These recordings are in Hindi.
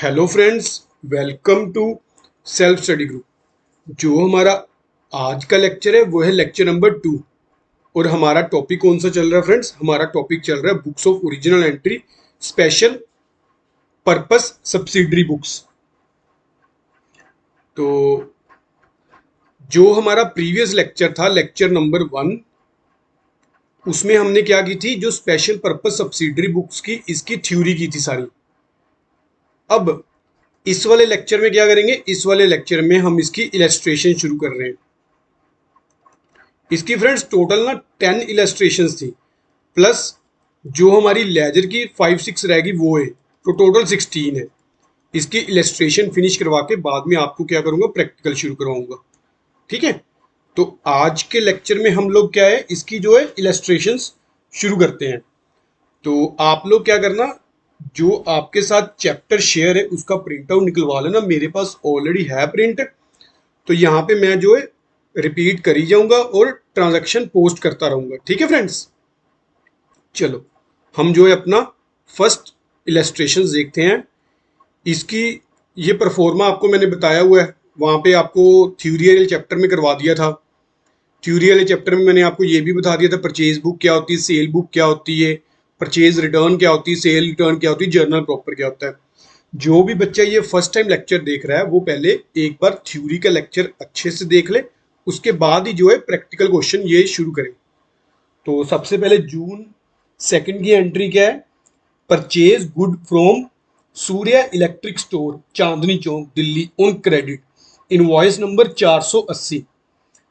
Hello friends, welcome to self study group. जो हमारा आज का लेक्चर है वो है लेक्चर नंबर 2। और हमारा टॉपिक कौन सा चल रहा है फ्रेंड्स? हमारा टॉपिक चल रहा है books of original entry special purpose subsidiary books. तो जो हमारा प्रीवियस लेक्चर था, लेक्चर नंबर 1, उसमें हमने क्या की थी, जो स्पेशल पर्पस सब्सिडरी बुक्स की इसकी थ्योरी की थी सारी। अब इस वाले लेक्चर में क्या करेंगे? इस वाले लेक्चर में हम इसकी इलस्ट्रेशन शुरू कर रहे हैं। इसकी फ्रेंड्स टोटल ना 10 इलस्ट्रेशंस थी, प्लस जो हमारी लेजर की 5-6 रहेगी वो है, तो टोटल 16 है। इसकी इलस्ट्रेशन फिनिश करवा के बाद में आपको क्या करूंगा, प्रैक्टिकल शुरू करवाऊंगा। ठीक है, तो आज के लेक्चर में हम लोग क्या है, इसकी जो है इलस्ट्रेशंस शुरू करते हैं। तो आप लोग क्या करना, जो आपके साथ चैप्टर शेयर है उसका प्रिंट आउट निकलवा लेना। मेरे पास ऑलरेडी है प्रिंट, तो यहाँ पे मैं जो है रिपीट करी जाऊंगा और ट्रांजैक्शन पोस्ट करता रहूंगा। ठीक है फ्रेंड्स, चलो हम जो है अपना फर्स्ट इलस्ट्रेशन देखते हैं। इसकी ये परफॉर्मा आपको मैंने बताया हुआ है, वहाँ पे आपको थ्योरी वाले चैप्टर में करवा दिया था। थ्योरी वाले चैप्टर में मैंने आपको ये भी बता दिया था परचेज बुक क्या होती है, सेल बुक क्या होती है, परचेज रिटर्न क्या होती है, सेल रिटर्न क्या होती है, जर्नल प्रॉपर क्या होता है। जो भी बच्चा ये फर्स्ट टाइम लेक्चर देख रहा है वो पहले एक बार थ्योरी का लेक्चर अच्छे से देख ले, उसके बाद ही जो है प्रैक्टिकल क्वेश्चन ये शुरू करें। तो सबसे पहले जून 2 की एंट्री क्या है? Purchase good from Surya electric store, Chandni Chowk, Delhi, on credit, invoice number 480।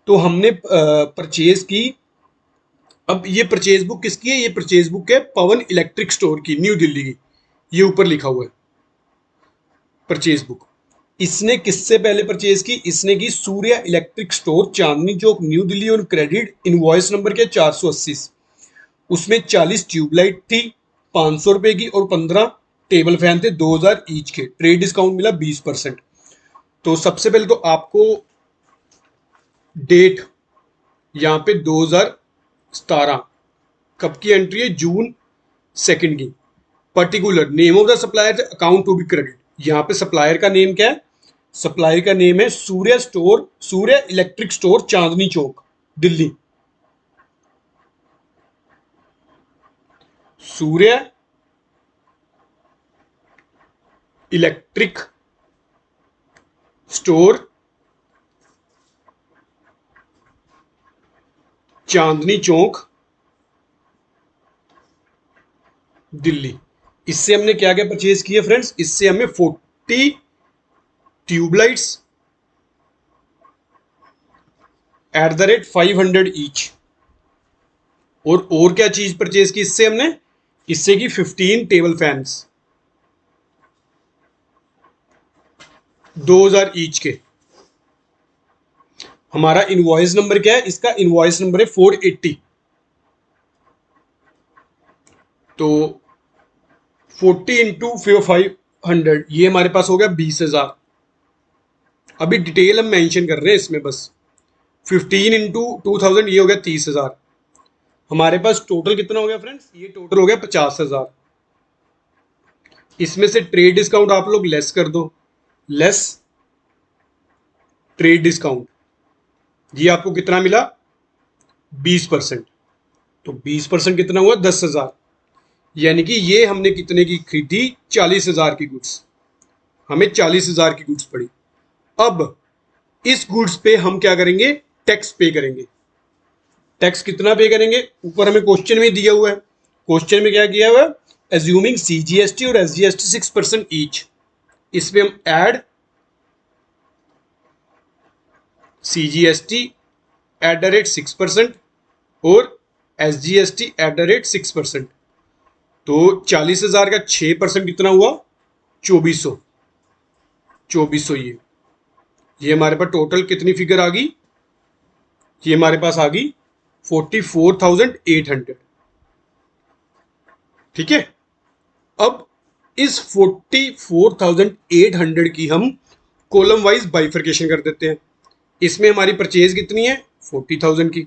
तो हमने परचेज की। अब ये परचेज बुक किसकी है? ये परचेज बुक है पवन इलेक्ट्रिक स्टोर की, न्यू दिल्ली की। ये ऊपर लिखा हुआ है परचेज बुक। इसने किससे पहले परचेज की? इसने की सूर्या इलेक्ट्रिक स्टोर, चांदनी चौक, न्यू दिल्ली, और क्रेडिट, इनवॉइस नंबर क्या? 480। उसमें 40 ट्यूबलाइट थी 500 रुपए की, और 15 टेबल फैन थे 2000 ईच के। ट्रेड डिस्काउंट मिला 20%। तो सबसे पहले तो आपको डेट यहाँ पे 2017 कब की एंट्री है? जून 2 की। Particular name of the supplier, account to be credit. यहाँ पे सप्लायर का नेम क्या है? सप्लायर का नेम है Surya store, Surya electric store, Chandni Chowk, Delhi. Surya electric store, Chandni Chowk, Delhi. इससे हमने क्या क्या परचेज किया फ्रेंड्स? इससे हमें 40 tubelights at the rate 500 each. और क्या चीज परचेज की इससे हमने? इससे की 15 टेबल फैंस 2000 ईच के। हमारा इनवॉइस नंबर क्या है? इसका इनवॉइस नंबर है 480। तो 40 इंटू 500, ये हमारे पास हो गया 20,000। अभी डिटेल हम मेंशन कर रहे हैं इसमें बस। 15 इंटू 2000, ये हो गया 30,000। हमारे पास टोटल कितना हो गया फ्रेंड्स? ये टोटल हो गया 50,000। इसमें से ट्रेड डिस्काउंट आप लोग लेस कर दो, लेस ट्रेड डिस्काउंट, ये आपको कितना मिला? 20%। तो 20% कितना हुआ? 10,000। यानी कि ये हमने कितने की खरीदी? 40,000 की गुड्स। हमें 40,000 की गुड्स पड़ी। अब इस गुड्स पे हम क्या करेंगे? टैक्स पे करेंगे। टैक्स कितना पे करेंगे? ऊपर हमें क्वेश्चन में दिया हुआ है। क्वेश्चन में क्या किया हुआ है? एज्यूमिंग सीजीएसटी और एसजीएसटी 6% ईच। इस पे हम add CGST at the rate 6% और एसजीएसटी एट द रेट 6%। तो 40,000 का 6% कितना हुआ? 2400। 2400 ये हमारे पास टोटल कितनी फिगर आ गई? ये हमारे पास आ गई 44,800। ठीक है, अब इस 44,800 की हम कॉलम वाइज बाइफर्केशन कर देते हैं। इसमें हमारी परचेज कितनी है? 40,000 की।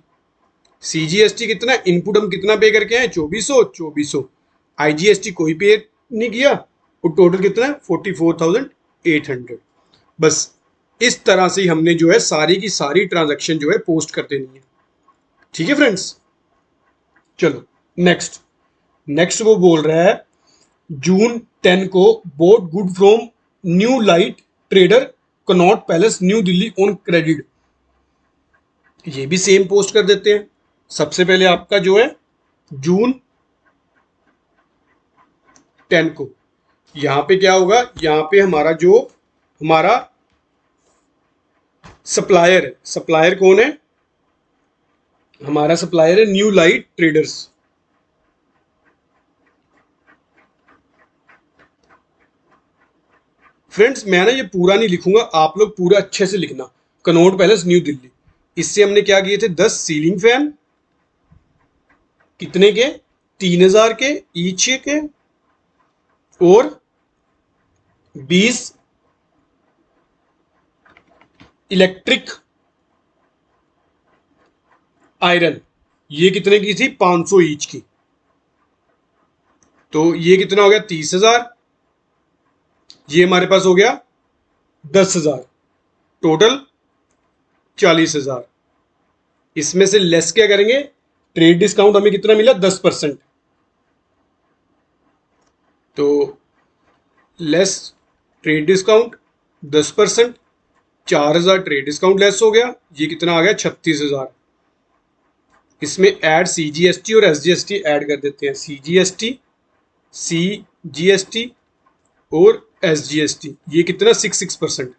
सीजीएसटी कितना? इनपुट हम कितना पे करके आए? 2400। आईजीएसटी कोई पे नहीं किया, और टोटल कितना है 44,800। बस इस तरह से हमने जो है सारी की सारी ट्रांजैक्शन जो है पोस्ट कर देनी है। ठीक है फ्रेंड्स, चलो नेक्स्ट। नेक्स्ट वो बोल रहा है जून 10 को boat good from new light trader Connaught palace new Delhi on credit. ये भी सेम पोस्ट कर देते हैं। सबसे पहले आपका जो है जून 10 को यहां पे क्या होगा, यहां पे हमारा सप्लायर है। सप्लायर कौन है, हमारा सप्लायर है न्यू लाइट ट्रेडर्स। फ्रेंड्स मैं ना ये पूरा नहीं लिखूंगा, आप लोग पूरा अच्छे से लिखना। कनॉट पैलेस न्यू दिल्ली, इससे हमने क्या किए थे 10 सीलिंग फैन, कितने के 3,000 के ईच के, और 20 इलेक्ट्रिक आयरन, ये कितने की थी 500 ईच की। तो ये कितना हो गया 30,000, ये हमारे पास हो गया 10,000, टोटल 40,000। इसमें से लेस क्या करेंगे, ट्रेड डिस्काउंट हमें कितना मिला 10%, तो less trade discount 10%, 4,000 trade discount less हो गया, ये कितना आ गया 36,000। इसमें ऐड CGST और SGST ऐड कर देते हैं, CGST, CGST और SGST, ये कितना 6%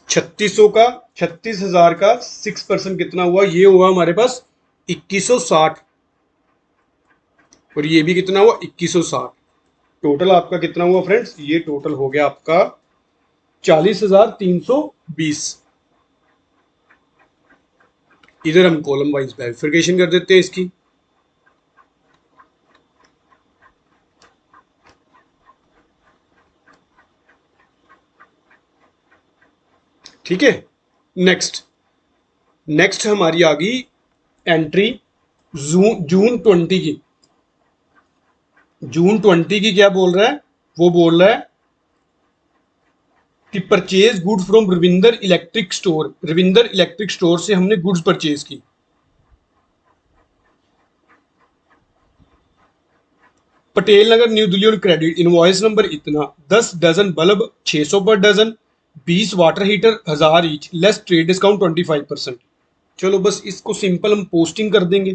3600 का 36,000 का 6% कितना हुआ, ये हुआ हमारे पास 2160, और ये भी कितना हुआ 2160। टोटल आपका कितना हुआ फ्रेंड्स, ये टोटल हो गया आपका 40,320। इधर हम कॉलम वाइज बाइफरकेशन कर देते हैं इसकी। ठीक है, नेक्स्ट हमारी आ गई एंट्री जून 20 की। जून 20 की क्या बोल रहा है, वो बोल रहा है कि purchase good from Ravinder electric store. Ravinder electric store से हमने गुड्स परचेज की। Patel Nagar new Delhi on credit, invoice number इतना, 10 डजन बल्ब 600 पर dozen, 20 water heater 1000 each, less trade discount 25%। चलो बस इसको सिंपल हम पोस्टिंग कर देंगे।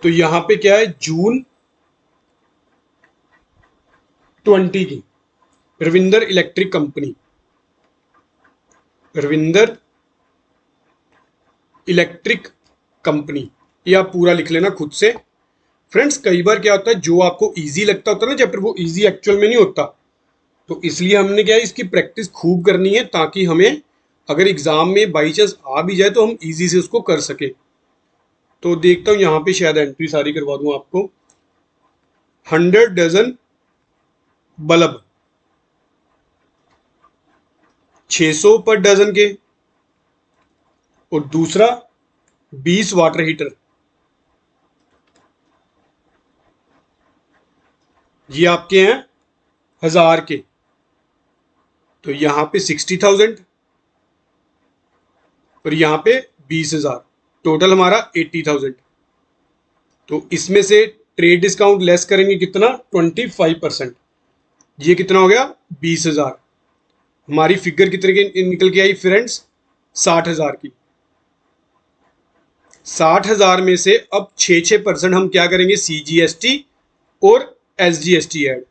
तो यहां पे क्या है, जून 20 की Ravinder electric company, Ravinder electric company, ये आप पूरा लिख लेना खुद से। फ्रेंड्स कई बार क्या होता है, जो आपको इजी लगता होता है ना चैप्टर, वो इजी एक्चुअल में नहीं होता। तो इसलिए हमने क्या है, इसकी प्रैक्टिस खूब करनी है, ताकि हमें अगर एग्जाम में बाई चांस आ भी जाए तो हम इजी से उसको कर सके। तो देखता हूं यहां पे शायद एंट्री सारी करवा दूं आपको। 100 डजन बल्ब 600 पर डजन के, और दूसरा 20 वाटर हीटर, ये आपके हैं 1000 के। तो यहां पे 60,000 और यहां पे 20,000, टोटल हमारा 80,000। तो इसमें से ट्रेड डिस्काउंट लेस करेंगे कितना 25%, ये कितना हो गया 20,000। हमारी फिगर कितने की निकल के आई फ्रेंड्स, 60,000 की। 60,000 में से अब 6% हम क्या करेंगे, CGST और SGST ऐड।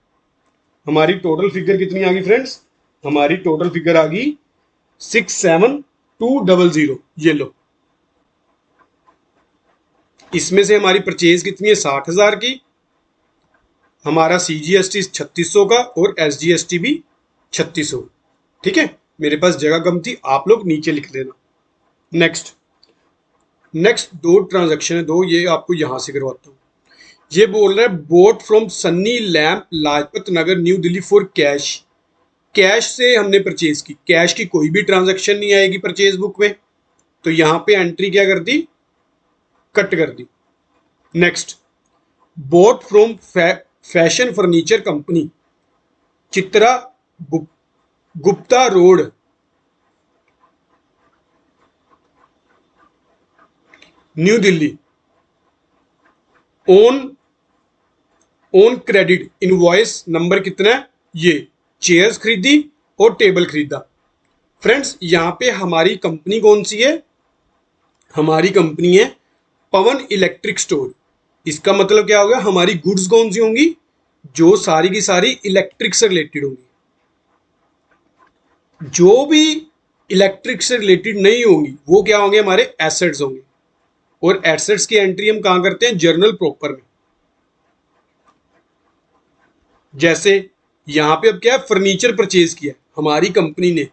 हमारी टोटल फिगर कितनी आ गई फ्रेंड्स, हमारी टोटल फिगर आ गई 67,200। ये लो, इसमें से हमारी परचेज कितनी है 60,000 की, हमारा CGST 3600 का और SGST भी 3600। ठीक है, मेरे पास जगह कम थी, आप लोग नीचे लिख लेना। नेक्स्ट दो ट्रांजैक्शन है, दो, ये आपको यहां से करवाता हूं। ये बोल रहा है boat from Sunny lamp Lajpat Nagar new Delhi for cash. Cash से हमने परचेज की, कैश की कोई भी ट्रांजैक्शन नहीं आएगी परचेज बुक में। तो यहां पे एंट्री क्या कर दी, कट कर दी। Next, bought from fashion furniture company Chitra Gupta road, new Delhi, on on credit, invoice number कितना है, ये चेयर्स खरीदी और टेबल खरीदा। फ्रेंड्स, यहां पे हमारी कंपनी कौन सी है, हमारी कंपनी है पवन इलेक्ट्रिक स्टोर। इसका मतलब क्या होगा, हमारी गुड्स कौन सी होंगी, जो सारी की सारी इलेक्ट्रिक से रिलेटेड होंगी। जो भी इलेक्ट्रिक से रिलेटेड नहीं होंगी वो क्या होंगे, हमारे एसेट्स होंगे। और एसेट्स की एंट्री हम कहां करते हैं, जर्नल प्रॉपर में। जैसे यहां पे अब क्या है, फर्नीचर परचेज किया हमारी कंपनी ने,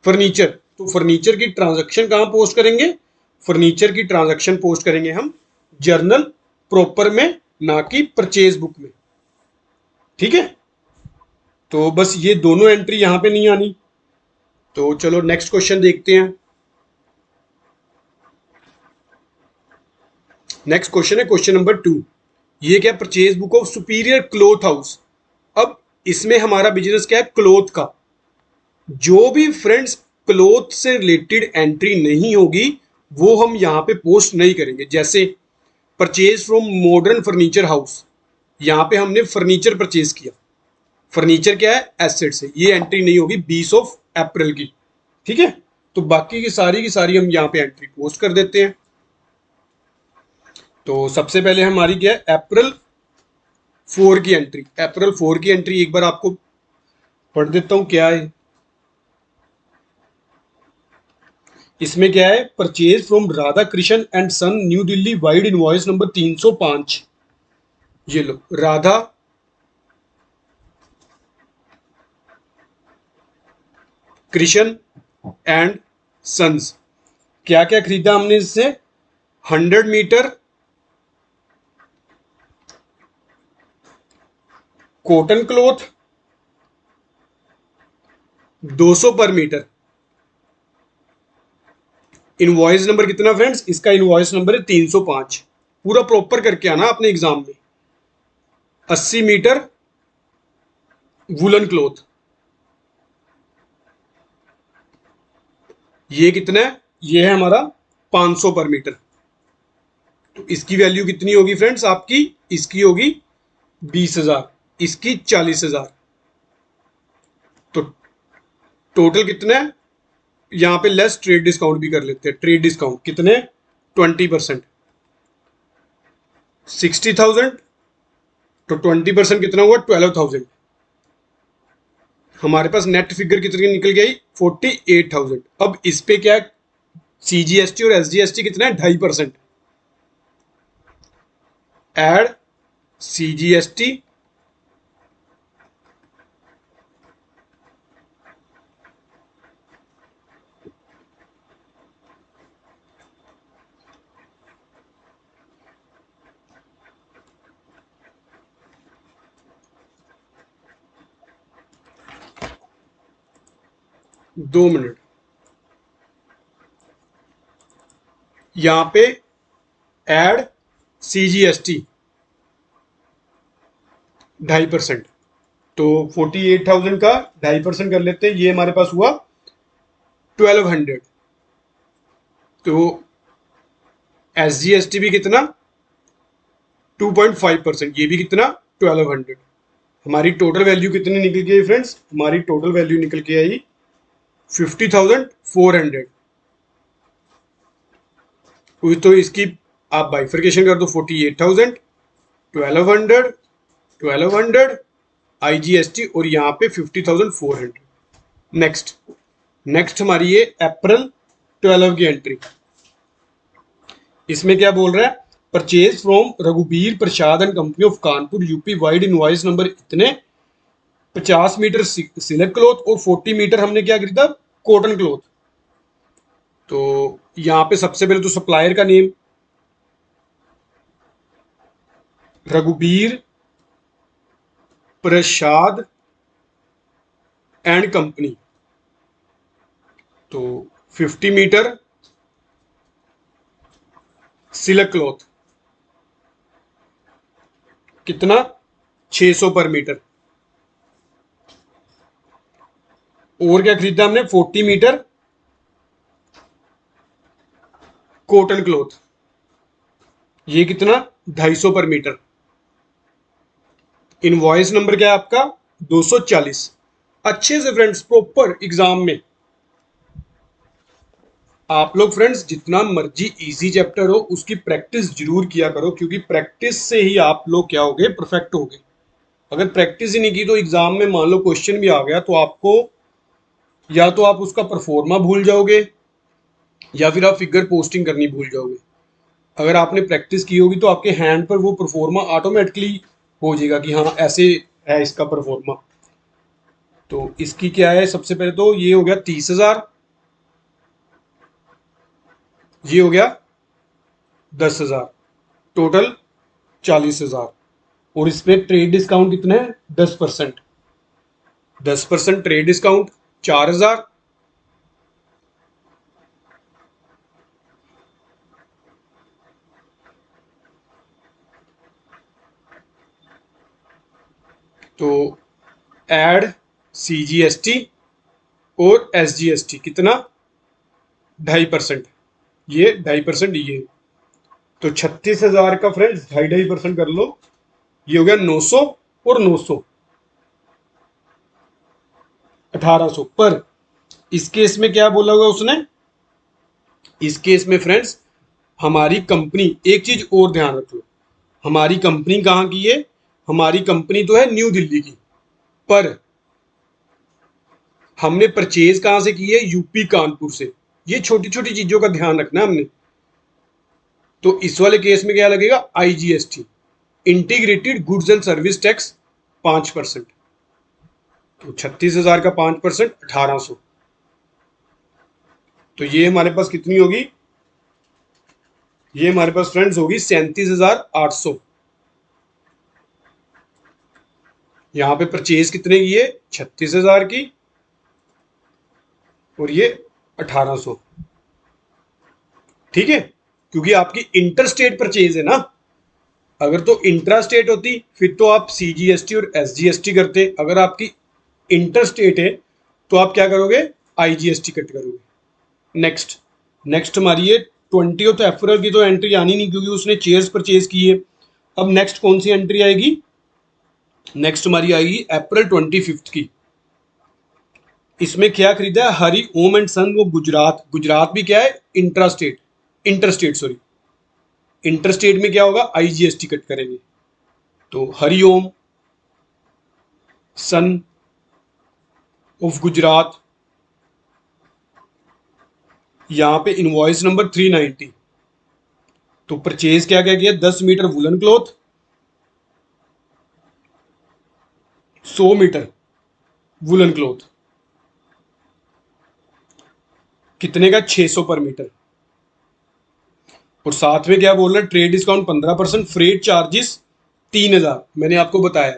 फर्नीचर, तो फर्नीचर की ट्रांजैक्शन कहां पोस्ट करेंगे, फर्नीचर की ट्रांजैक्शन पोस्ट करेंगे हम जर्नल प्रॉपर में, ना कि परचेज बुक में। ठीक है, तो बस ये दोनों एंट्री यहां पे नहीं आनी। तो चलो नेक्स्ट क्वेश्चन देखते हैं। नेक्स्ट क्वेश्चन है क्वेश्चन नंबर 2। ये क्या, purchase book of superior cloth house. अब इसमें हमारा बिजनेस क्या है, क्लोथ का। जो भी फ्रेंड्स क्लोथ से रिलेटेड एंट्री नहीं होगी वो हम यहां पे पोस्ट नहीं करेंगे। जैसे purchase from modern furniture house, यहां पे हमने फर्नीचर परचेज किया, फर्नीचर क्या है, एसेट से, ये एंट्री नहीं होगी 20 ऑफ अप्रैल की। ठीक है, तो बाकी की सारी हम यहां पे एंट्री पोस्ट कर देते हैं। तो सबसे पहले हमारी क्या है, अप्रैल 4 की एंट्री। अप्रैल 4 की एंट्री एक बार आपको पढ़ देता हूं क्या है। इसमें क्या है, purchase from Radha Krishna and son new Delhi vide invoice number 305। ये लो, राधा कृष्ण एंड सन्स। क्या क्या खरीदा हमने इससे, 100 मीटर कॉटन क्लॉथ, 200 पर मीटर। इनवॉइस नंबर कितना फ्रेंड्स, इसका इनवॉइस नंबर है 305। पूरा प्रॉपर करके आना अपने एग्जाम में। 80 मीटर वुलन क्लॉथ, ये कितना है, ये है हमारा 500 पर मीटर। तो इसकी वैल्यू कितनी होगी फ्रेंड्स आपकी, इसकी होगी 20,000, इसकी 40,000। तो टोटल कितना है, यहां पे लेस ट्रेड डिस्काउंट भी कर लेते हैं। ट्रेड डिस्काउंट कितने, 20%, 60,000, तो 20% कितना हुआ, 12,000। हमारे पास नेट फिगर कितनी निकल गई, 48,000। अब इस पे क्या, सीजीएसटी और एसजीएसटी कितना है, 2.5%। एड सीजीएसटी दो मिनट, यहां पे एड सीजीएसटी 2.5%। तो 48,000 का 2.5% कर लेते हैं, ये हमारे पास हुआ 1200। तो एसजीएसटी भी कितना, 2.5%, ये भी कितना, 1200। हमारी टोटल वैल्यू कितनी निकल के आई फ्रेंड्स, हमारी टोटल वैल्यू निकल के आई 50,400। तो इसकी आप बाइफर्केशन कर दो, 48,000, 1200, 1200, आईजीएसटी और यहाँ पे 50,400। नेक्स्ट, नेक्स्ट हमारी ये अप्रैल 12 की एंट्री। इसमें क्या बोल रहा है, purchase from Raghubir Prasad and company of Kanpur UP wide invoice number इतने, 50 मीटर सिल्क क्लॉथ और 40 मीटर हमने क्या खरीदा, कॉटन क्लॉथ। तो यहाँ पे सबसे पहले तो सप्लायर का name, Raghubir Prasad and company. तो 50 मीटर सिल्क क्लॉथ कितना 600 पर मीटर। और क्या खरीदा हमने 40 मीटर कॉटन क्लॉथ, ये कितना 250 पर मीटर। इनवॉइस नंबर क्या है आपका 240। अच्छे से फ्रेंड्स प्रॉपर एग्जाम में आप लोग फ्रेंड्स जितना मर्जी इजी चैप्टर हो उसकी प्रैक्टिस जरूर किया करो, क्योंकि प्रैक्टिस से ही आप लोग क्या होगे परफेक्ट होगे। अगर प्रैक्टिस ही नहीं की तो एग्जाम में मान लो क्वेश्चन भी आ गया तो आपको या तो आप उसका परफॉर्मा भूल जाओगे या फिर आप फिगर पोस्टिंग करनी भूल जाओगे। अगर आपने प्रैक्टिस की होगी तो आपके हैंड पर वो परफॉर्मा ऑटोमेटिकली हो जाएगा कि हाँ ऐसे है इसका परफॉर्मा। तो इसकी क्या है, सबसे पहले तो ये हो गया 30,000, ये हो गया 10,000, टोटल 40,000। और इसमें ट्रेड डिस्काउंट कितना है 10%। 10% ट्रेड डिस्काउंट 4,000। तो एड CGST और SGST कितना 2.5%, ये 2.5% ये। तो 36,000 का फ्रेंड्स 2.5% कर लो, ये हो गया 900 और 900 1800 पर। इस केस में क्या बोला हुआ उसने, इस केस में फ्रेंड्स हमारी कंपनी, एक चीज और ध्यान रख लो, हमारी कंपनी कहाँ की है, हमारी कंपनी तो है न्यू दिल्ली की, पर हमने परचेज कहां से की है, यूपी कानपुर से। ये छोटी छोटी चीजों का ध्यान रखना है हमने। तो इस वाले केस में क्या लगेगा IGST, integrated goods and service tax 5%। तो 36,000 का 5% 1,800। तो ये हमारे पास कितनी होगी, ये हमारे पास फ्रेंड्स होगी 37,800। यहां पे परचेज कितने की है 36,000 की और ये 1,800। ठीक है, क्योंकि आपकी इंटर स्टेट परचेज है ना। अगर तो इंट्रा स्टेट होती फिर तो आप CGST और SGST करते, अगर आपकी इंटर स्टेट है तो आप क्या करोगे IGST कट करोगे। नेक्स्ट नेक्स्ट हमारी ये 20 अप्रैल की तो एंट्री आनी नहीं क्योंकि उसने चेयर्स परचेज की है। अब नेक्स्ट कौन सी एंट्री आएगी, नेक्स्ट हमारी आएगी अप्रैल 25 की। इसमें क्या खरीदा है, हरि ओम एंड सन, वो गुजरात, गुजरात भी क्या है intra state, inter state sorry, inter state में क्या होगा IGST कट करेंगे। तो हरि ओम सन ऑफ गुजरात, यहां पे इनवॉइस नंबर 390। तो परचेज क्या क्या किया, 10 metre woollen cloth, 100 metre woollen cloth, कितने का 600 पर मीटर। और साथ में क्या बोल रहा है, ट्रेड डिस्काउंट 15%, फ्रेट चार्जेस 3,000। मैंने आपको बताया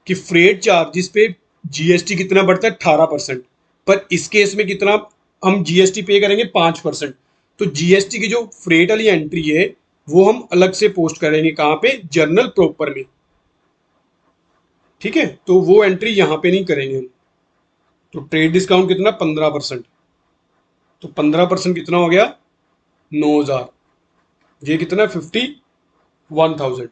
कि फ्रेट चार्जेस पे GST कितना बढ़ता है 18%, पर इस केस में कितना हम GST पे करेंगे 5%। तो GST की जो फ्रेट वाली एंट्री है वो हम अलग से पोस्ट करेंगे कहाँ पे, जर्नल प्रॉपर में। ठीक है, तो वो एंट्री यहां पे नहीं करेंगे हम। तो ट्रेड डिस्काउंट कितना 15%, तो 15% कितना हो गया 9,000, ये कितना 51,000।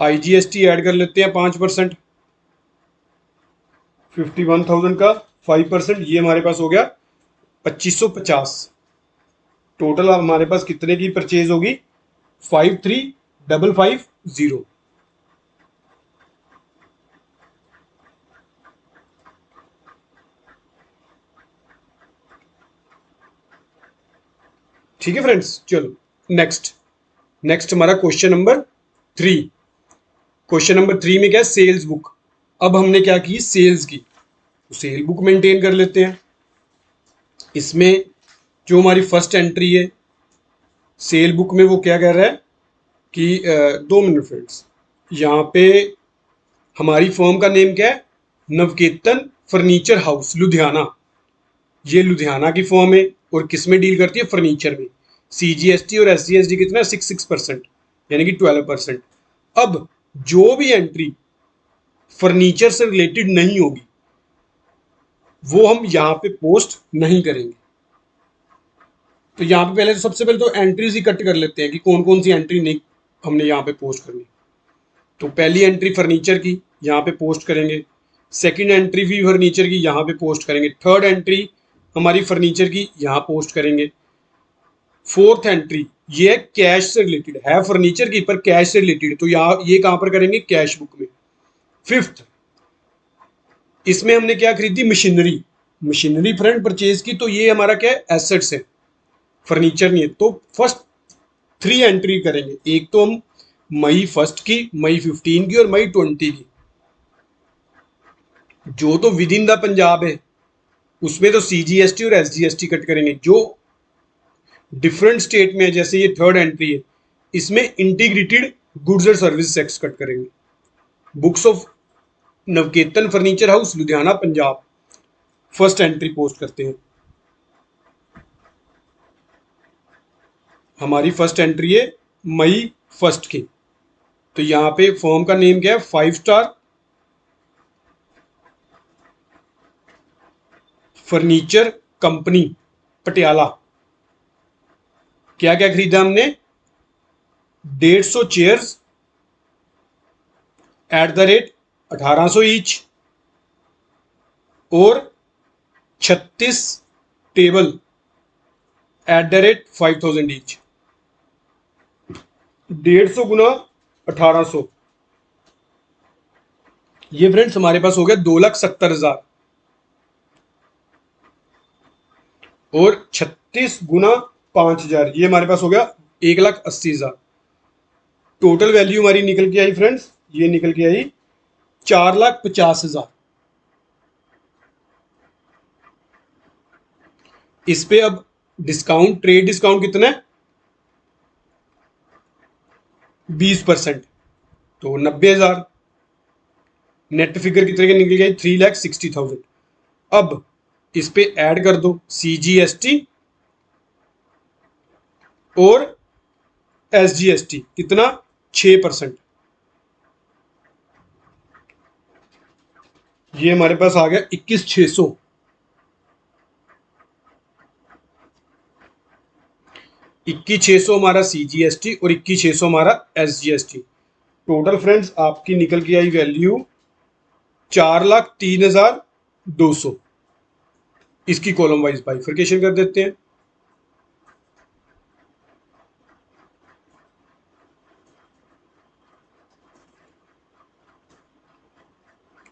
IGST ऐड कर लेते हैं 5%, 51,000 का 5%, ये हमारे पास हो गया 2,550। टोटल हमारे पास कितने की परचेज होगी 53,550। ठीक है फ्रेंड्स, चलो नेक्स्ट नेक्स्ट हमारा क्वेश्चन नंबर 3। क्वेश्चन नंबर 3 में क्या है, सेल्स बुक। अब हमने क्या की, सेल्स की, तो सेल बुक मेंटेन कर लेते हैं। इसमें जो हमारी फर्स्ट एंट्री है सेल बुक में वो क्या कह रहा है कि 2 मिनट फ्रेंड्स, यहाँ पे हमारी फर्म का नेम क्या है, नवकेतन फर्नीचर हाउस लुधियाना। ये लुधियाना की फर्म है और किस में डील करती है, फर्नीचर में। CGST और SGST कितना 6% यानी कि 12%। अब जो भी एंट्री फर्नीचर से रिलेटेड नहीं होगी वो हम यहाँ पे पोस्ट नहीं करेंगे। तो यहाँ पे पहले तो सबसे पहले तो एंट्रीज ही कट कर लेते हैं कि कौन कौन सी एंट्री नहीं हमने यहाँ पे पोस्ट करनी। तो पहली एंट्री फर्नीचर की यहाँ पे पोस्ट करेंगे, सेकंड एंट्री भी फर्नीचर की यहाँ पे पोस्ट करेंगे, थर्ड एंट्री हमारी फर्नीचर की यहाँ पोस्ट करेंगे, फोर्थ एंट्री ये है कैश से रिलेटेड है, फर्नीचर की पर कैश से रिलेटेड, तो यहाँ ये कहाँ पर करेंगे कैश बुक में। फिफ्थ इसमें हमने क्या खरीदी मशीनरी, मशीनरी फ्रंट परचेज की, तो ये हमारा क्या है एसेट्स है, फर्नीचर नहीं है। तो फर्स्ट 3 एंट्री करेंगे, एक तो हम मई 1 की, मई 15 की और मई 20 की। जो तो विद इन द पंजाब है उसमें तो CGST और SGST कट करेंगे। जो डिफरेंट स्टेट में है जैसे ये थर्ड एंट्री है इसमें इंटीग्रेटेड गुड्स और सर्विस टैक्स कट करेंगे। Books of Navketan furniture house Ludhiana Punjab first entry post करते हैं। हमारी फर्स्ट एंट्री है मई 1 की, तो यहाँ पे फर्म का नेम क्या है 5 स्टार फर्नीचर कंपनी पटियाला। क्या क्या खरीदा हमने 150 chairs at the rate 1800 each और 36 table at the rate 5000 each. 150 गुना 1800 ये फ्रेंड्स हमारे पास हो गया 2,70,000 और 36 गुना 5000 ये हमारे पास हो गया 1,80,000। टोटल वैल्यू हमारी निकल के आई फ्रेंड्स, ये निकल के आई 4,50,000। इस पे अब डिस्काउंट ट्रेड डिस्काउंट कितना है 20%, तो 90,000। नेट फिगर कितने के निकल गए 3,60,000। अब इस पे ऐड कर दो CGST और SGST कितना 6%, ये हमारे पास आ गया 21,600। 21,600 हमारा CGST और 21,600 हमारा SGST। टोटल फ्रेंड्स आपकी निकल के आई वैल्यू 4,03,200। इसकी कॉलम वाइज बाइफर्केशन कर देते हैं।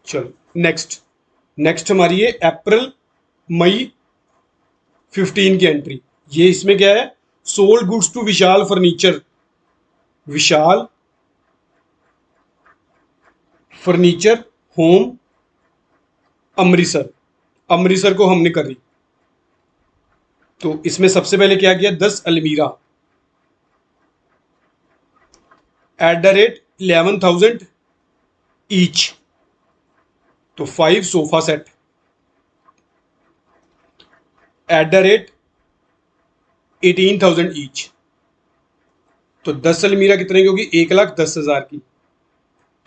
चलो नेक्स्ट हमारी है अप्रैल मई 15 की एंट्री। ये इसमें क्या है sold goods to Vishal furniture, Vishal furniture home Amritsar, Amritsar को हमने करी। तो इसमें सबसे पहले क्या किया 10 अलमीरा एट द रेट 11,000 ईच, तो 5 sofa set at the rate 18,000 each, तो 10 अलमीरा कितने की होगी 1,10,000 की।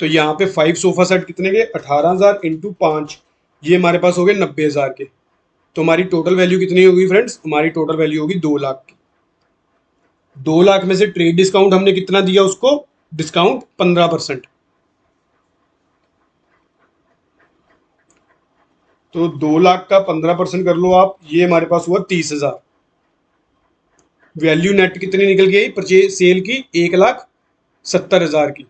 तो यहाँ पे 5 सोफा सेट कितने के 18,000 इंटू 5, ये हमारे पास हो गए 90,000 के। तो हमारी टोटल वैल्यू कितनी होगी फ्रेंड्स, हमारी टोटल वैल्यू होगी 2 लाख की। 2 लाख में से ट्रेड डिस्काउंट हमने कितना दिया उसको डिस्काउंट 15%, तो 2 लाख का 15% कर लो आप, ये हमारे पास हुआ 30,000। वैल्यू नेट कितनी निकल गई परचेज सेल की 1,70,000 की।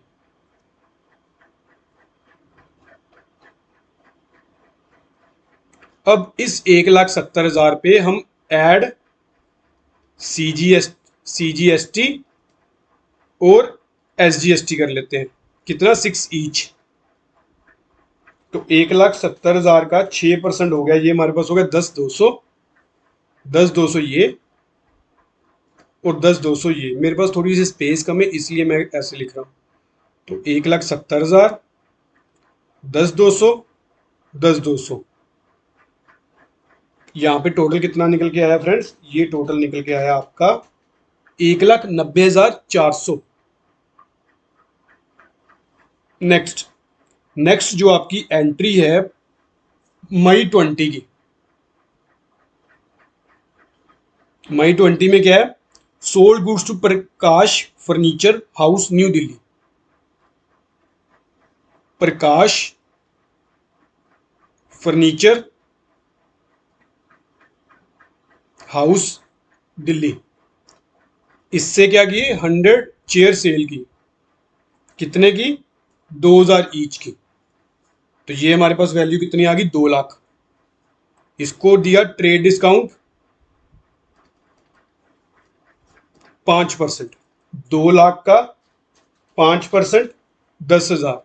अब इस 1,70,000 पे हम ऐड CGST और SGST कर लेते हैं, कितना 6 ईच। तो 1,70,000 का 6% हो गया, ये हमारे पास हो गया 10,200, 10,200 ये और 10,200 ये। मेरे पास थोड़ी सी स्पेस कम है इसलिए मैं ऐसे लिख रहा हूँ। तो 1,70,000 10,200 10,200, यहाँ पे टोटल कितना निकल के आया फ्रेंड्स, ये टोटल निकल के आया आपका 1,90,400। नेक्स्ट नेक्स्ट जो आपकी एंट्री है मई 20 की। मई 20 में क्या है? Sold goods to Prakash furniture house new Delhi. Prakash furniture house Delhi, इससे क्या किए? 100 चेयर सेल की। कितने की? 2,000 ईच की। तो ये हमारे पास वैल्यू कितनी आ गई? 2 लाख। इसको दिया ट्रेड डिस्काउंट 5%। 2 लाख का 5% 10,000,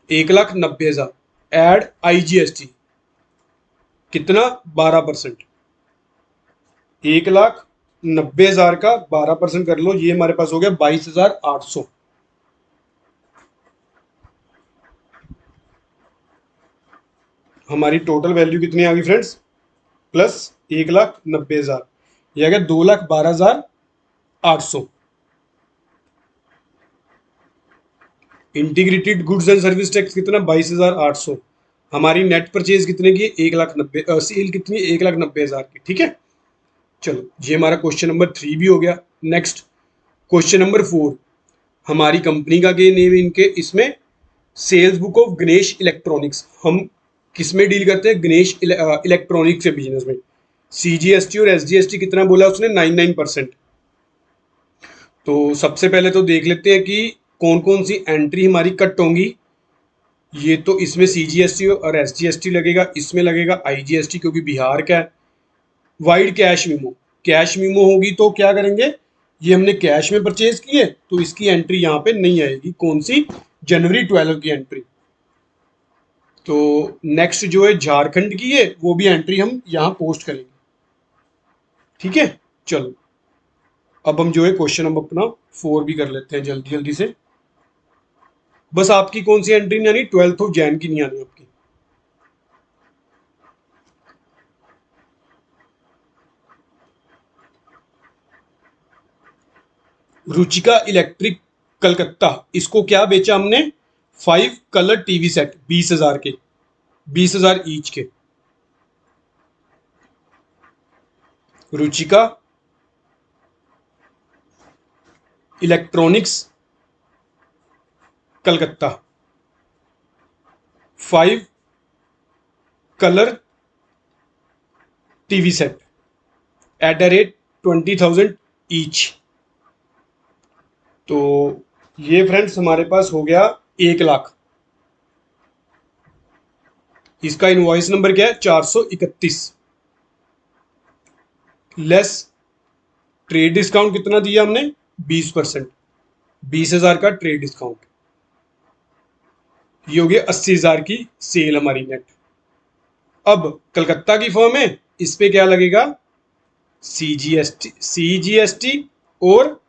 1,90,000। एड IGST कितना? 12%। 1,90,000 का 12% कर लो, ये हमारे पास हो गया 22,800। हमारी टोटल वैल्यू कितनी आ गई फ्रेंड्स? प्लस 1,90,000, यह आ गया 2,12,800। Integrated goods and service tax कितना? 22,800। हमारी नेट परचेज कितने की? 1,90,000। सेल कितनी? 1,90,000 की। ठीक है, चलो ये हमारा क्वेश्चन नंबर 3 भी हो गया। नेक्स्ट क्वेश्चन नंबर 4, हमारी कंपनी का क्या नेम है इनके? इसमें sales book of Ganesh electronics. हम किस में डील करते हैं? गणेश इलेक्ट्रॉनिक्स के बिजनेस में। CGST और SGST कितना बोला उसने? 99%। तो सबसे पहले तो देख लेते हैं कि कौन कौन सी एंट्री हमारी कट होंगी। ये तो इसमें CGST और SGST लगेगा, इसमें लगेगा IGST क्योंकि बिहार का है। Wide cash memo, cash memo होगी तो क्या करेंगे? ये हमने कैश में परचेज किए तो इसकी एंट्री यहाँ पे नहीं आएगी। कौन सी? जनवरी 12 की एंट्री। तो नेक्स्ट जो है झारखंड की है, वो भी एंट्री हम यहाँ पोस्ट करेंगे। ठीक है, चलो अब हम जो है क्वेश्चन नंबर अपना 4 भी कर लेते हैं जल्दी जल्दी से। बस आपकी कौन सी एंट्री नहीं आनी? 12 जैन की नहीं आनी आपकी। रुचिका इलेक्ट्रिक कलकत्ता, इसको क्या बेचा हमने? 5 कलर टीवी सेट 20,000 के, 20,000 ईच के। Ruchika electronics Calcutta 5 colour TV set at the rate 20,000 each. तो ये फ्रेंड्स हमारे पास हो गया 1 लाख। इसका इनवॉइस नंबर क्या है? 431। लेस ट्रेड डिस्काउंट कितना दिया हमने? 20%। 20,000 का ट्रेड डिस्काउंट, ये हो गया 80,000 की सेल हमारी नेट। अब कलकत्ता की फर्म है, इस पे क्या लगेगा? CGST और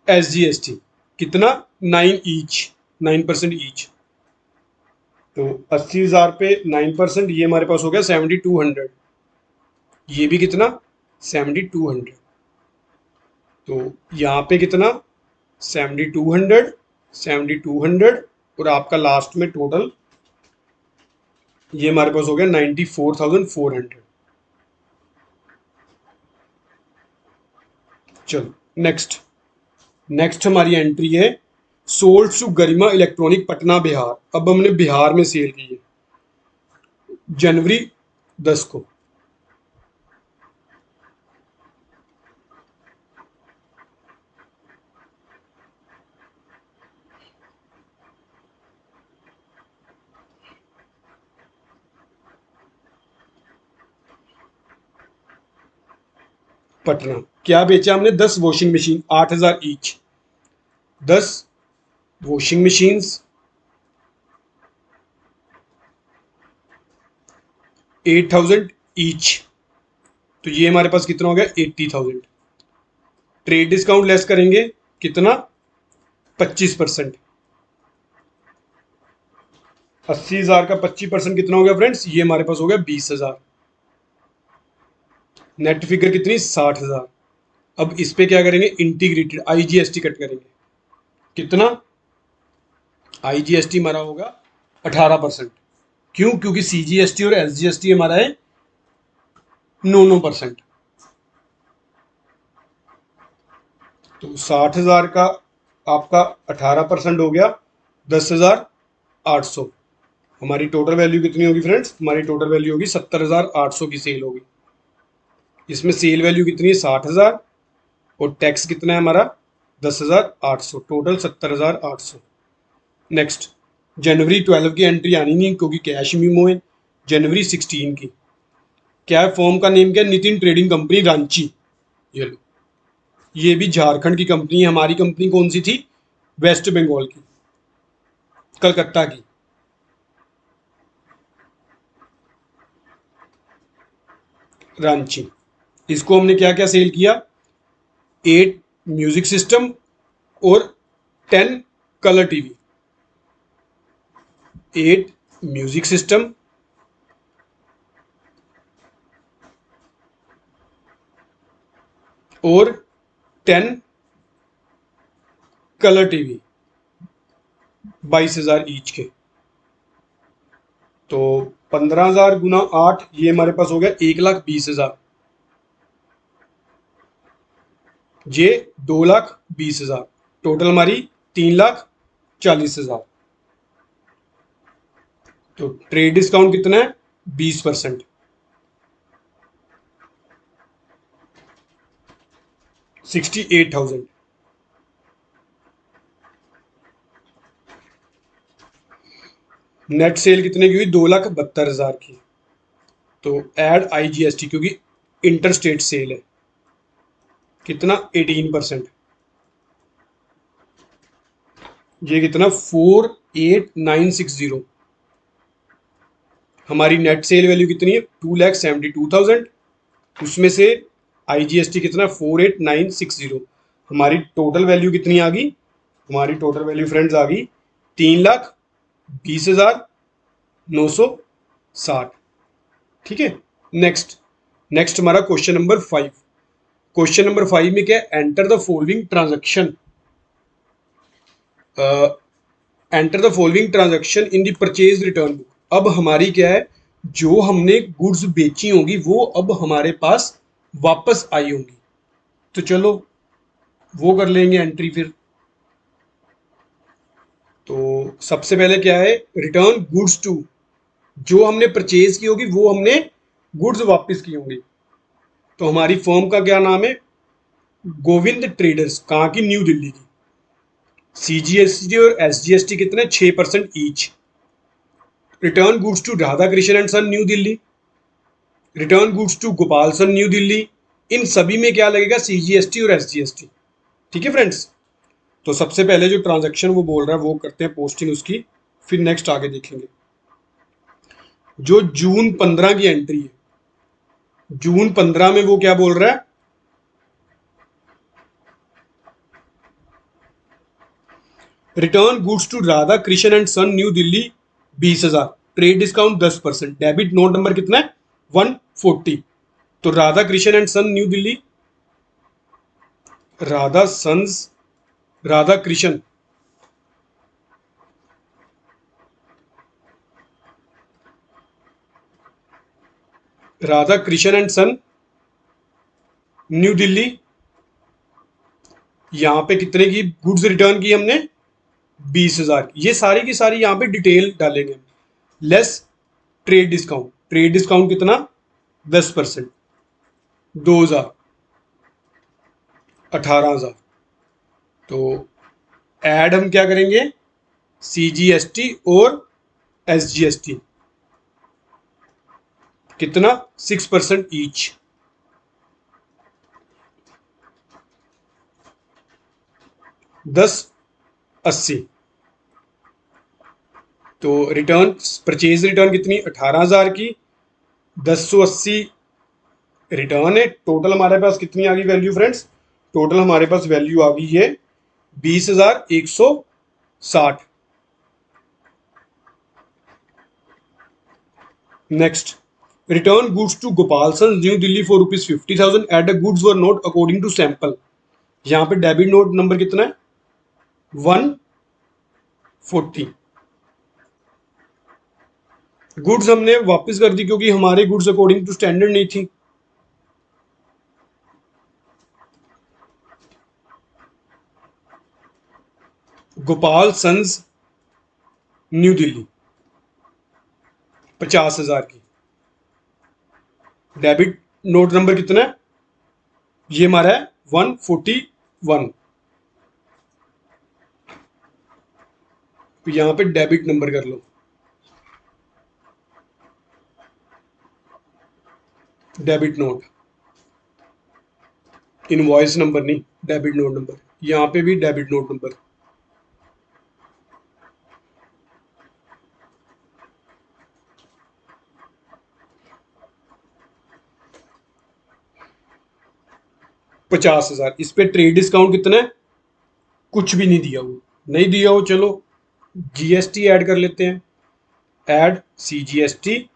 SGST कितना? 9 ईच, 9% ईच। तो 80,000 पे 9%, ये हमारे पास हो गया 7,200। ये भी कितना? 7,200। तो यहाँ पे कितना? 7,200, 7,200 और आपका लास्ट में टोटल ये हमारे पास हो गया 94,400। चलो नेक्स्ट हमारी एंट्री है sold to Garima electronic Patna Bihar. अब हमने बिहार में सेल की है जनवरी 10 को। पटना क्या बेचा हमने? 10 washing machine 8,000 each. 10 washing machines 8,000 each. तो ये हमारे पास कितना हो गया? 80,000। ट्रेड डिस्काउंट लेस करेंगे कितना? 25%। 80,000 का 25% कितना हो गया फ्रेंड्स? ये हमारे पास हो गया 20,000। नेट फिगर कितनी 60,000। अब इस पे क्या करेंगे, इंटीग्रेटेड आईजीएसटी कट करेंगे। कितना, आईजीएसटी हमारा होगा 18%। क्यों, क्योंकि सीजीएसटी और एसजीएसटी हमारा है 9%। तो 60,000 का आपका 18% हो गया 10,800। हमारी टोटल वैल्यू कितनी होगी फ्रेंड्स, हमारी टोटल वैल्यू होगी 70,800 की सेल होगी। इसमें सेल वैल्यू कितनी है 60,000 और टैक्स कितना है हमारा 10,800, टोटल 70,800। नेक्स्ट, जनवरी 12 की एंट्री आनी नहीं क्योंकि कैश मीमो है। जनवरी 16 की क्या है, फॉर्म का नेम क्या है, नितिन ट्रेडिंग कंपनी रांची। ये लो, ये भी झारखंड की कंपनी है। हमारी कंपनी कौन सी थी, वेस्ट बंगाल की, कलकत्ता की। रांची। इसको हमने क्या क्या सेल किया, 8 म्यूजिक सिस्टम और 10 कलर टीवी। 8 म्यूजिक सिस्टम और 10 कलर टीवी, 22,000 ईच के। तो 15,000 गुना 8, ये हमारे पास हो गया 1,20,000। ये 2,20,000, टोटल हमारी 3,40,000। तो ट्रेड डिस्काउंट कितना है 20%, 68,000। नेट सेल कितने की हुई 2,72,000 की। तो ऐड आईजीएसटी क्योंकि इंटर स्टेट सेल है, कितना 18%। ये कितना 48,960। हमारी नेट सेल वैल्यू कितनी है 2,72,000। उसमें से आईजीएसटी कितना 48,960। हमारी टोटल वैल्यू कितनी आ गई, हमारी टोटल वैल्यू फ्रेंड्स आ गई 3,20,960। ठीक है। नेक्स्ट, नेक्स्ट हमारा क्वेश्चन नंबर 5। क्वेश्चन नंबर 5 में क्या है, enter the following transaction, enter the following transaction in the purchase return book. अब हमारी क्या है, जो हमने गुड्स बेची होंगी वो अब हमारे पास वापस आई होंगी। तो चलो वो कर लेंगे एंट्री फिर। तो सबसे पहले क्या है, रिटर्न गुड्स टू, जो हमने परचेज की होगी वो हमने गुड्स वापस की होंगी। तो हमारी फर्म का क्या नाम है, गोविंद ट्रेडर्स। कहाँ की, न्यू दिल्ली की। सीजीएसटी और एसजीएसटी कितने 6% each. Return goods to Radha Krishna and son new Delhi, return goods to Gopal son new Delhi. इन सभी में क्या लगेगा, सीजीएसटी और एसजीएसटी। ठीक है फ्रेंड्स। तो सबसे पहले जो ट्रांजैक्शन वो बोल रहा है वो करते हैं पोस्टिंग उसकी, फिर नेक्स्ट आगे देखेंगे। जो जून 15 की एंट्री है, जून 15 में वो क्या बोल रहा है, return goods to Radha Krishna and son new Delhi 20,000, trade discount 10%, debit note number कितना है 140। तो Radha Krishna and son new Delhi, Radha sons, Radha Krishna, Radha Krishna and son new Delhi. यहां पे कितने की गुड्स रिटर्न की हमने 20,000। ये सारी की सारी यहां पे डिटेल डालेंगे। Less trade discount, trade discount कितना 10%, 2,000, 18,000। तो ऐड हम क्या करेंगे, सीजीएसटी और एसजीएसटी कितना 6% ईच, 10,80। तो रिटर्न, परचेज रिटर्न कितनी 18,000 की, 10,80 रिटर्न है। टोटल हमारे पास कितनी आ गई वैल्यू फ्रेंड्स, टोटल हमारे पास वैल्यू आ गई है 20,160। Next, return goods to Gopal sons new Delhi for ₹50,000 at the goods were not according to sample. यहाँ पे डेबिट नोट नंबर कितना है? 140। गुड्स हमने वापस कर दी क्योंकि हमारे गुड्स अकॉर्डिंग टू स्टैंडर्ड नहीं थी। गोपाल सन्स न्यू दिल्ली 50,000 की। डेबिट नोट नंबर कितना है? ये हमारा है 141। तो यहां पे डेबिट नंबर कर लो, डेबिट नोट, इनवॉइस नंबर नहीं, डेबिट नोट नंबर। यहां पे भी डेबिट नोट नंबर। ₹50,000। इस पे ट्रेड डिस्काउंट कितना है? कुछ भी नहीं दिया वो, नहीं दिया वो। चलो जीएसटी ऐड कर लेते हैं, ऐड सीजीएसटी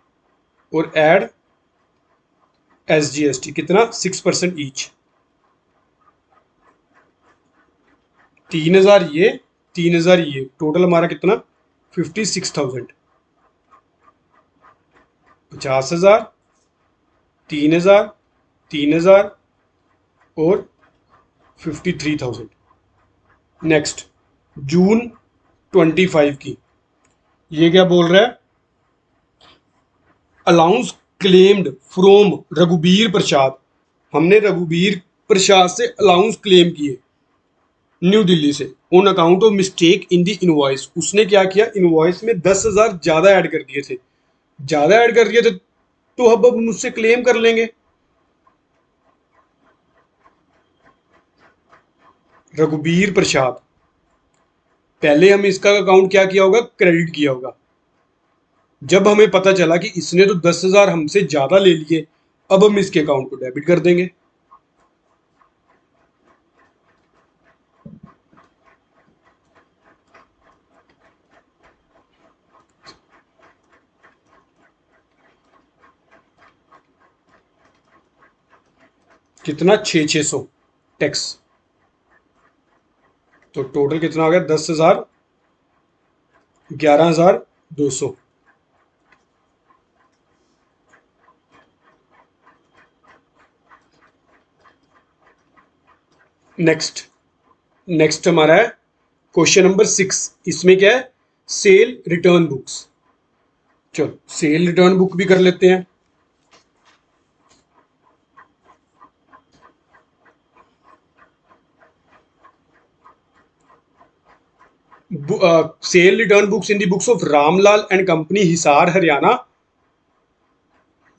और ऐड एसजीएसटी। कितना? 6% ईच। 3,000 ये, 3,000 ये, टोटल हमारा कितना? 56,000। 50,000, 3,000, 3,000 और 53,000। नेक्स्ट जून 25 की, ये क्या बोल रहा है? अलाउंस क्लेम्ड फ्रॉम रघुबीर प्रसाद। हमने रघुबीर प्रसाद से अलाउंस क्लेम किए न्यू दिल्ली से on account of mistake in the invoice. उसने क्या किया? इनवॉइस में 10,000 ज्यादा ऐड कर दिए थे। ज्यादा ऐड कर दिए थे तो अब मुझसे क्लेम कर लेंगे। रघुबीर प्रसाद, पहले हम इसका अकाउंट क्या किया होगा? क्रेडिट किया होगा। जब हमें पता चला कि इसने तो 10,000 हमसे ज्यादा ले लिए, अब हम इसके अकाउंट को डेबिट कर देंगे। कितना? 600 टैक्स। तो टोटल कितना हो गया? 10,000, 11,200। नेक्स्ट, नेक्स्ट हमारा है क्वेश्चन नंबर 6। इसमें क्या है? Cell return books. चलो सेल रिटर्न बुक भी कर लेते हैं। Cell return books in the books of Ramlal and company Hisar Haryana.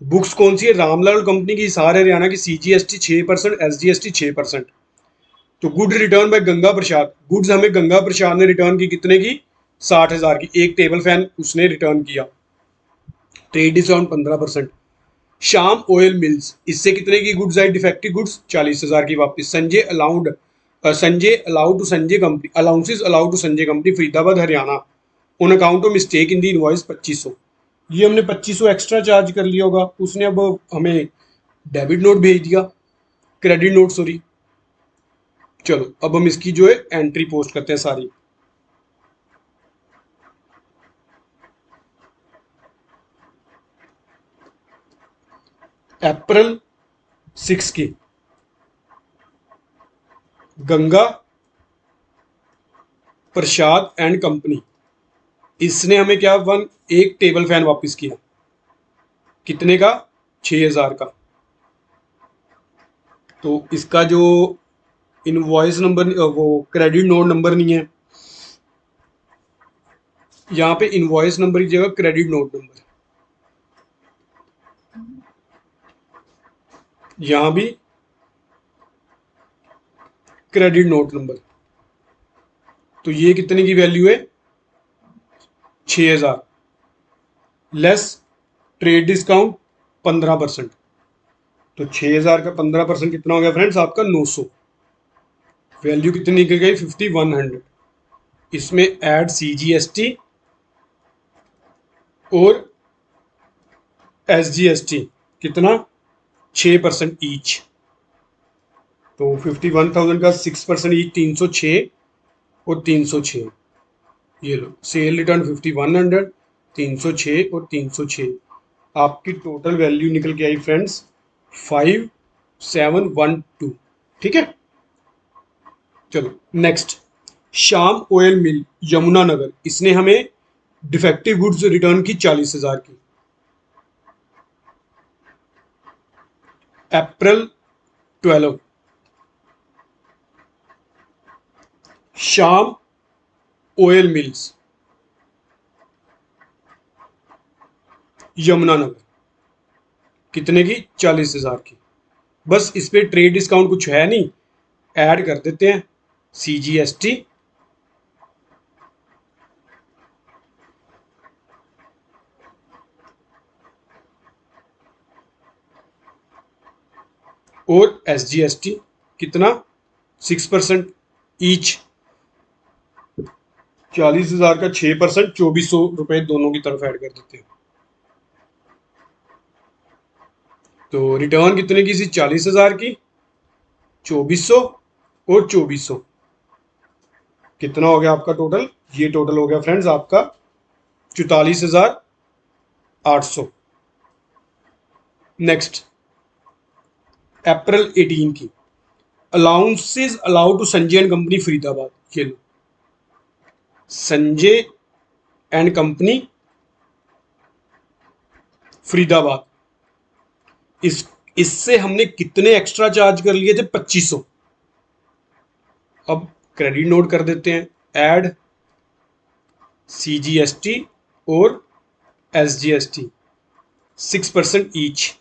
Books कौन सी है? रामलाल कंपनी की, हिसार हरियाणा की। CGST 6%, SGST 6%। तो good return bye Ganga Prasad. Goods हमें गंगा प्रसाद ने रिटर्न की, कितने की? 60,000 की। एक टेबल फैन उसने रिटर्न किया। Trade discount 15%। Shyam oil mills, इससे कितने की गुड्स आई? डिफेक्टिव गुड्स 40,000 की वापस। Sanjay allowed, Sanjay allowed to Sanjay company, allowances allowed to Sanjay company Faridabad Haryana on account of mistake in the invoice 2500। ये हमने 2500 एक्स्ट्रा चार्ज कर लिया होगा, उसने अब हमें डेबिट नोट भेज दिया, क्रेडिट नोट सॉरी। चलो अब हम इसकी जो है एंट्री पोस्ट करते हैं सारी। अप्रैल 6 की गंगा प्रसाद एंड कंपनी, इसने हमें क्या? एक टेबल फैन वापस किया। कितने का? 6,000 का। तो इसका जो इनवॉइस नंबर, वो क्रेडिट नोट नंबर नहीं है, यहाँ पे इनवॉइस नंबर की जगह क्रेडिट नोट नंबर। यहाँ भी क्रेडिट नोट नंबर। तो ये कितने की वैल्यू है? 6,000 लेस ट्रेड डिस्काउंट 15%। तो 6,000 का 15% कितना हो गया फ्रेंड्स? आपका 900। वैल्यू कितनी निकल गई? 5,100। इसमें ऐड सीजीएसटी और SGST कितना 6% ईच, तो 51,000 का 6% ईच 306 और 306, ये लो सेल रिटर्न 5100, 306 और 306, आपकी टोटल वैल्यू निकल के आई फ्रेंड्स 5712। ठीक है, चलो नेक्स्ट, श्याम ऑयल मिल यमुनानगर, इसने हमें डिफेक्टिव गुड्स रिटर्न की 40,000 की। अप्रैल 12, श्याम ऑयल मिल्स यमुनानगर, कितने की 40,000 की। बस इस पे ट्रेड डिस्काउंट कुछ है नहीं, ऐड कर देते हैं CGST और SGST कितना 6% ईच, 40,000 का 6%, 2400 रुपए दोनों की तरफ ऐड कर देते हैं। तो रिटर्न कितने की थी 40,000 की, 2400 और 2400, कितना हो गया आपका टोटल, ये टोटल हो गया फ्रेंड्स आपका 44,800। नेक्स्ट, अप्रैल 18 की, allowances allowed to Sanjay and company Faridabad, ये लो संजय एंड कंपनी फरीदाबाद, इससे हमने कितने एक्स्ट्रा चार्ज कर लिए थे 2500। अब क्रेडिट नोट कर देते हैं, ऐड CGST और SGST 6% ईच,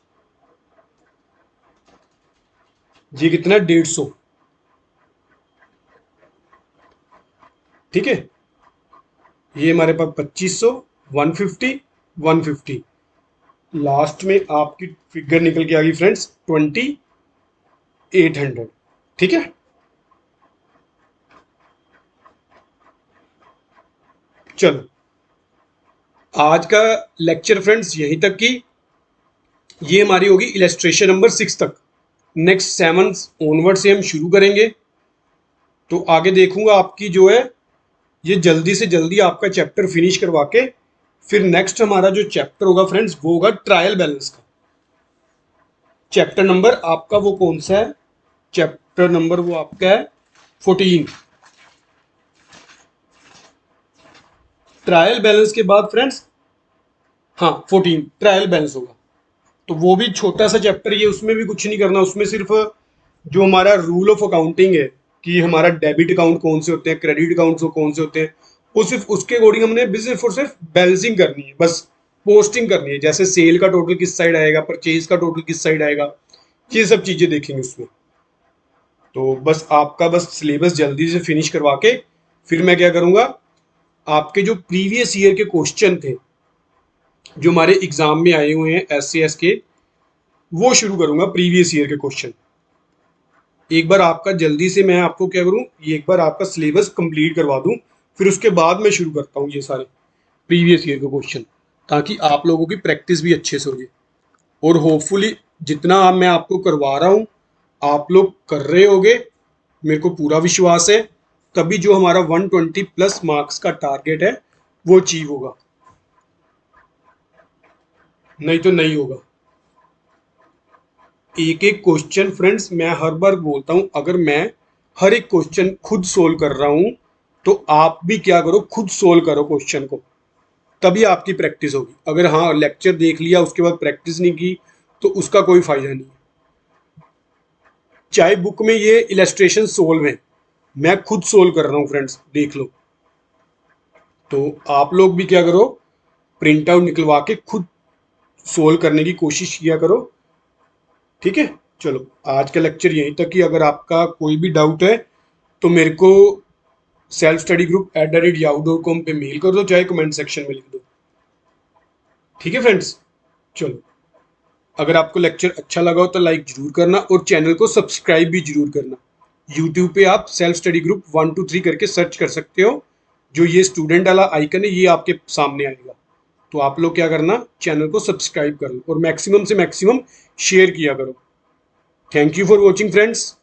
ये कितना 150। ठीक है, ये हमारे पास 2500, 150, 150, लास्ट में आपकी फिगर निकल के आ गई फ्रेंड्स 2800। ठीक है, चलो आज का लेक्चर फ्रेंड्स यहीं तक की, ये हमारी होगी इलस्ट्रेशन नंबर 6 तक। नेक्स्ट 7 ऑनवर्ड से हम शुरू करेंगे, तो आगे देखूंगा आपकी जो है ये जल्दी से जल्दी आपका चैप्टर फिनिश करवा के फिर नेक्स्ट हमारा जो चैप्टर होगा फ्रेंड्स वो होगा ट्रायल बैलेंस का। चैप्टर नंबर आपका वो कौन सा है, चैप्टर नंबर वो आपका है 14। ट्रायल बैलेंस के बाद फ्रेंड्स, हाँ 14 ट्रायल बैलेंस होगा, तो वो भी छोटा सा चैप्टर, ये उसमें भी कुछ नहीं करना, उसमें सिर्फ जो हमारा रूल ऑफ अकाउंटिंग है कि हमारा डेबिट अकाउंट कौन से होते हैं, क्रेडिट अकाउंट कौन से होते हैं, वो सिर्फ उसके अकॉर्डिंग हमने सिर्फ और सिर्फ बैलेंसिंग करनी है, बस पोस्टिंग करनी है, जैसे सेल का टोटल किस साइड आएगा, परचेज का टोटल किस साइड आएगा, ये सब चीजें देखेंगे उसमें। तो बस आपका बस सिलेबस जल्दी से फिनिश करवा के फिर मैं क्या करूंगा, आपके जो प्रीवियस ईयर के क्वेश्चन थे जो हमारे एग्जाम में आए हुए हैं SCS के, वो शुरू करूंगा प्रीवियस ईयर के क्वेश्चन। एक बार आपका जल्दी से मैं आपको क्या करूं, ये एक बार आपका सिलेबस कंप्लीट करवा दूं, फिर उसके बाद मैं शुरू करता हूं ये सारे प्रीवियस ईयर के क्वेश्चन, ताकि आप लोगों की प्रैक्टिस भी अच्छे से होगी। और होपफुली जितना मैं आपको करवा रहा हूं आप लोग कर रहे होगे, मेरे को पूरा विश्वास है, तभी जो हमारा 120 प्लस मार्क्स का टारगेट है वो अचीव होगा, नहीं तो नहीं होगा। एक एक क्वेश्चन फ्रेंड्स मैं हर बार बोलता हूं, अगर मैं हर एक क्वेश्चन खुद सोल्व कर रहा हूं तो आप भी क्या करो, खुद सोल्व करो क्वेश्चन को, तभी आपकी प्रैक्टिस होगी। अगर हाँ लेक्चर देख लिया उसके बाद प्रैक्टिस नहीं की तो उसका कोई फायदा नहीं। चाहे बुक में ये इलस्ट्रेशन सोल्व है, मैं खुद सोल्व कर रहा हूं फ्रेंड्स, देख लो। तो आप लोग भी क्या करो, प्रिंट आउट निकलवा के खुद सोल्व करने की कोशिश किया करो। ठीक है, चलो आज का लेक्चर यहीं तक ही। अगर आपका कोई भी डाउट है तो मेरे को selfstudy@yahoo.com पे मेल कर दो, चाहे कमेंट सेक्शन में लिख दो। ठीक है फ्रेंड्स, चलो अगर आपको लेक्चर अच्छा लगा हो तो लाइक जरूर करना और चैनल को सब्सक्राइब भी जरूर करना। यूट्यूब पे आप सेल्फ स्टडी ग्रुप 1 2 3 करके सर्च कर सकते हो, जो ये स्टूडेंट वाला आइकन है ये आपके सामने आएगा। तो आप लोग क्या करना, चैनल को सब्सक्राइब कर लो और मैक्सिमम से मैक्सिमम शेयर किया करो। Thank you for watching friends.